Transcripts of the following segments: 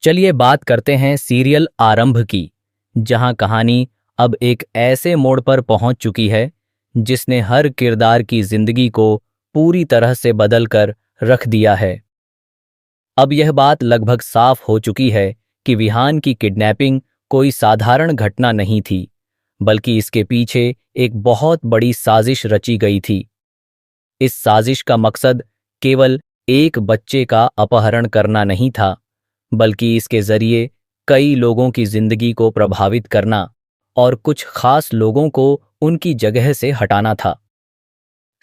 चलिए बात करते हैं सीरियल आरंभ की, जहां कहानी अब एक ऐसे मोड़ पर पहुंच चुकी है जिसने हर किरदार की जिंदगी को पूरी तरह से बदल कर रख दिया है। अब यह बात लगभग साफ हो चुकी है कि विहान की किडनैपिंग कोई साधारण घटना नहीं थी, बल्कि इसके पीछे एक बहुत बड़ी साजिश रची गई थी। इस साजिश का मकसद केवल एक बच्चे का अपहरण करना नहीं था, बल्कि इसके जरिए कई लोगों की जिंदगी को प्रभावित करना और कुछ खास लोगों को उनकी जगह से हटाना था।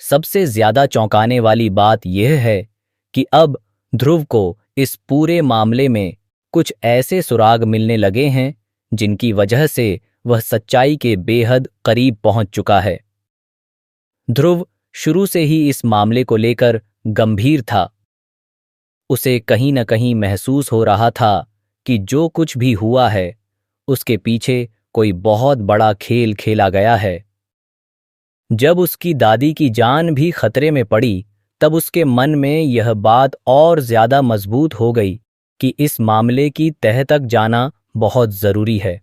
सबसे ज्यादा चौंकाने वाली बात यह है कि अब ध्रुव को इस पूरे मामले में कुछ ऐसे सुराग मिलने लगे हैं जिनकी वजह से वह सच्चाई के बेहद करीब पहुंच चुका है। ध्रुव शुरू से ही इस मामले को लेकर गंभीर था। उसे कहीं न कहीं महसूस हो रहा था कि जो कुछ भी हुआ है उसके पीछे कोई बहुत बड़ा खेल खेला गया है। जब उसकी दादी की जान भी खतरे में पड़ी, तब उसके मन में यह बात और ज्यादा मजबूत हो गई कि इस मामले की तह तक जाना बहुत जरूरी है।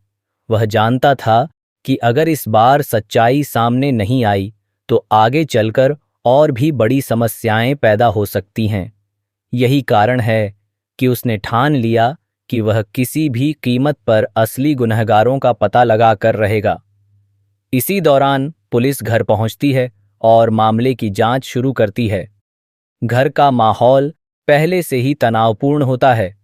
वह जानता था कि अगर इस बार सच्चाई सामने नहीं आई तो आगे चलकर और भी बड़ी समस्याएं पैदा हो सकती हैं। यही कारण है कि उसने ठान लिया कि वह किसी भी कीमत पर असली गुनहगारों का पता लगा कर रहेगा। इसी दौरान पुलिस घर पहुंचती है और मामले की जांच शुरू करती है। घर का माहौल पहले से ही तनावपूर्ण होता है।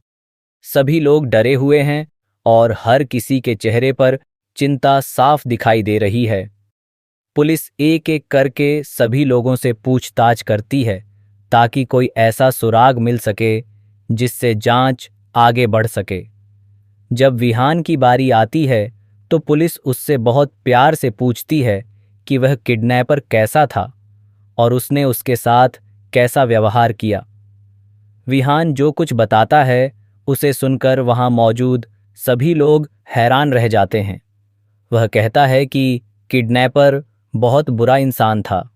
सभी लोग डरे हुए हैं और हर किसी के चेहरे पर चिंता साफ दिखाई दे रही है। पुलिस एक एक करके सभी लोगों से पूछताछ करती है ताकि कोई ऐसा सुराग मिल सके जिससे जांच आगे बढ़ सके। जब विहान की बारी आती है तो पुलिस उससे बहुत प्यार से पूछती है कि वह किडनैपर कैसा था और उसने उसके साथ कैसा व्यवहार किया। विहान जो कुछ बताता है उसे सुनकर वहां मौजूद सभी लोग हैरान रह जाते हैं। वह कहता है कि किडनैपर बहुत बुरा इंसान था।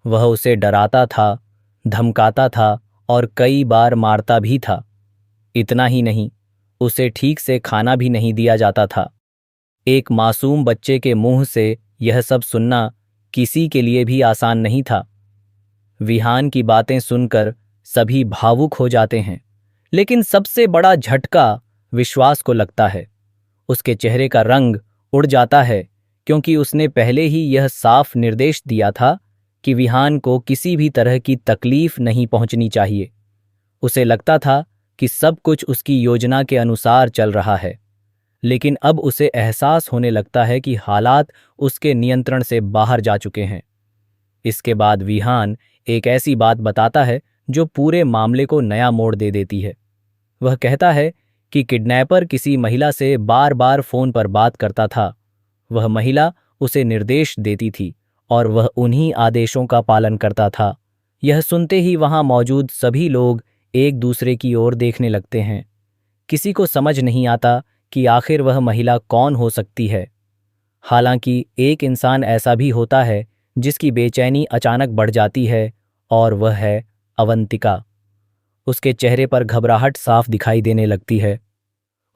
वह उसे डराता था, धमकाता था और कई बार मारता भी था। इतना ही नहीं, उसे ठीक से खाना भी नहीं दिया जाता था। एक मासूम बच्चे के मुंह से यह सब सुनना किसी के लिए भी आसान नहीं था। विहान की बातें सुनकर सभी भावुक हो जाते हैं, लेकिन सबसे बड़ा झटका विश्वास को लगता है। उसके चेहरे का रंग उड़ जाता है क्योंकि उसने पहले ही यह साफ निर्देश दिया था कि विहान को किसी भी तरह की तकलीफ नहीं पहुंचनी चाहिए। उसे लगता था कि सब कुछ उसकी योजना के अनुसार चल रहा है, लेकिन अब उसे एहसास होने लगता है कि हालात उसके नियंत्रण से बाहर जा चुके हैं। इसके बाद विहान एक ऐसी बात बताता है जो पूरे मामले को नया मोड़ दे देती है। वह कहता है कि किडनैपर किसी महिला से बार बार फोन पर बात करता था। वह महिला उसे निर्देश देती थी और वह उन्हीं आदेशों का पालन करता था। यह सुनते ही वहां मौजूद सभी लोग एक दूसरे की ओर देखने लगते हैं। किसी को समझ नहीं आता कि आखिर वह महिला कौन हो सकती है। हालांकि एक इंसान ऐसा भी होता है जिसकी बेचैनी अचानक बढ़ जाती है, और वह है अवंतिका। उसके चेहरे पर घबराहट साफ दिखाई देने लगती है।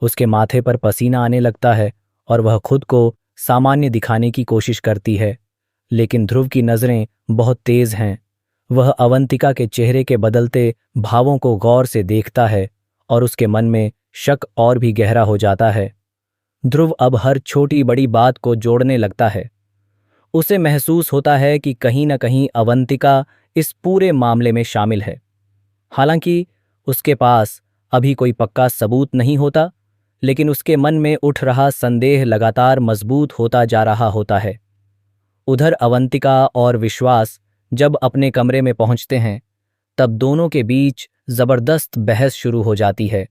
उसके माथे पर पसीना आने लगता है और वह खुद को सामान्य दिखाने की कोशिश करती है, लेकिन ध्रुव की नजरें बहुत तेज हैं। वह अवंतिका के चेहरे के बदलते भावों को गौर से देखता है और उसके मन में शक और भी गहरा हो जाता है। ध्रुव अब हर छोटी बड़ी बात को जोड़ने लगता है। उसे महसूस होता है कि कहीं न कहीं अवंतिका इस पूरे मामले में शामिल है। हालांकि उसके पास अभी कोई पक्का सबूत नहीं होता, लेकिन उसके मन में उठ रहा संदेह लगातार मजबूत होता जा रहा होता है। उधर अवंतिका और विश्वास जब अपने कमरे में पहुंचते हैं, तब दोनों के बीच जबरदस्त बहस शुरू हो जाती है।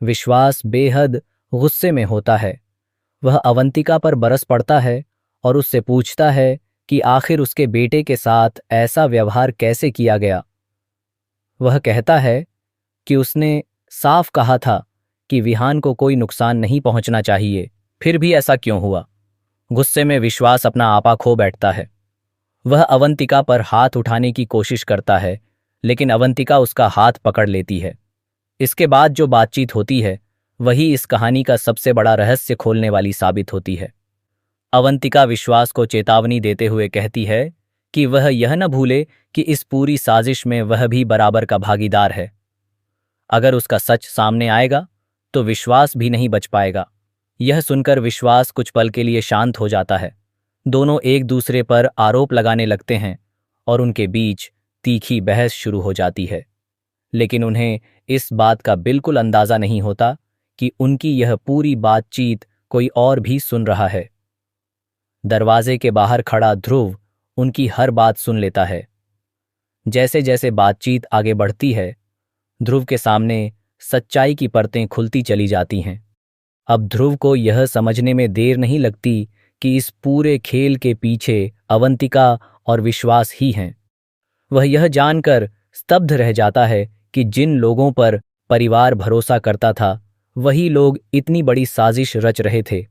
विश्वास बेहद गुस्से में होता है। वह अवंतिका पर बरस पड़ता है और उससे पूछता है कि आखिर उसके बेटे के साथ ऐसा व्यवहार कैसे किया गया। वह कहता है कि उसने साफ कहा था कि विहान को कोई नुकसान नहीं पहुंचना चाहिए, फिर भी ऐसा क्यों हुआ। गुस्से में विश्वास अपना आपा खो बैठता है। वह अवंतिका पर हाथ उठाने की कोशिश करता है, लेकिन अवंतिका उसका हाथ पकड़ लेती है। इसके बाद जो बातचीत होती है वही इस कहानी का सबसे बड़ा रहस्य खोलने वाली साबित होती है। अवंतिका विश्वास को चेतावनी देते हुए कहती है कि वह यह न भूले कि इस पूरी साजिश में वह भी बराबर का भागीदार है। अगर उसका सच सामने आएगा तो विश्वास भी नहीं बच पाएगा। यह सुनकर विश्वास कुछ पल के लिए शांत हो जाता है। दोनों एक दूसरे पर आरोप लगाने लगते हैं और उनके बीच तीखी बहस शुरू हो जाती है। लेकिन उन्हें इस बात का बिल्कुल अंदाजा नहीं होता कि उनकी यह पूरी बातचीत कोई और भी सुन रहा है। दरवाजे के बाहर खड़ा ध्रुव उनकी हर बात सुन लेता है। जैसे जैसे बातचीत आगे बढ़ती है, ध्रुव के सामने सच्चाई की परतें खुलती चली जाती हैं। अब ध्रुव को यह समझने में देर नहीं लगती कि इस पूरे खेल के पीछे अवंतिका और विश्वास ही हैं। वह यह जानकर स्तब्ध रह जाता है कि जिन लोगों पर परिवार भरोसा करता था, वही लोग इतनी बड़ी साजिश रच रहे थे।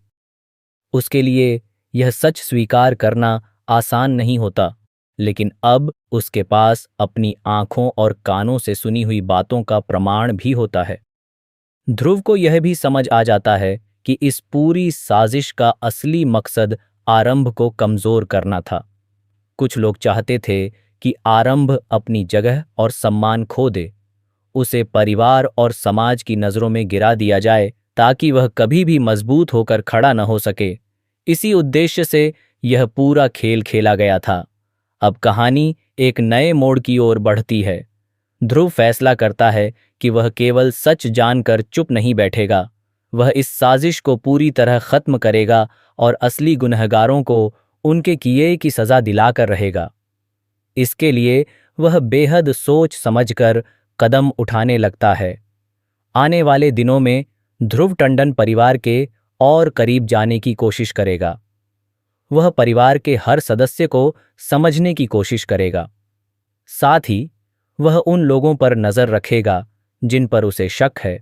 उसके लिए यह सच स्वीकार करना आसान नहीं होता, लेकिन अब उसके पास अपनी आंखों और कानों से सुनी हुई बातों का प्रमाण भी होता है। ध्रुव को यह भी समझ आ जाता है कि इस पूरी साजिश का असली मकसद आरंभ को कमजोर करना था। कुछ लोग चाहते थे कि आरंभ अपनी जगह और सम्मान खो दे, उसे परिवार और समाज की नज़रों में गिरा दिया जाए ताकि वह कभी भी मजबूत होकर खड़ा न हो सके। इसी उद्देश्य से यह पूरा खेल खेला गया था। अब कहानी एक नए मोड़ की ओर बढ़ती है। ध्रुव फैसला करता है कि वह केवल सच जानकर चुप नहीं बैठेगा, वह इस साजिश को पूरी तरह खत्म करेगा और असली गुनहगारों को उनके किए की सजा दिलाकर रहेगा। इसके लिए वह बेहद सोच समझकर कदम उठाने लगता है। आने वाले दिनों में ध्रुव टंडन परिवार के और करीब जाने की कोशिश करेगा। वह परिवार के हर सदस्य को समझने की कोशिश करेगा। साथ ही वह उन लोगों पर नजर रखेगा जिन पर उसे शक है।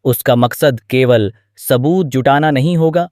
उसका मकसद केवल सबूत जुटाना नहीं होगा,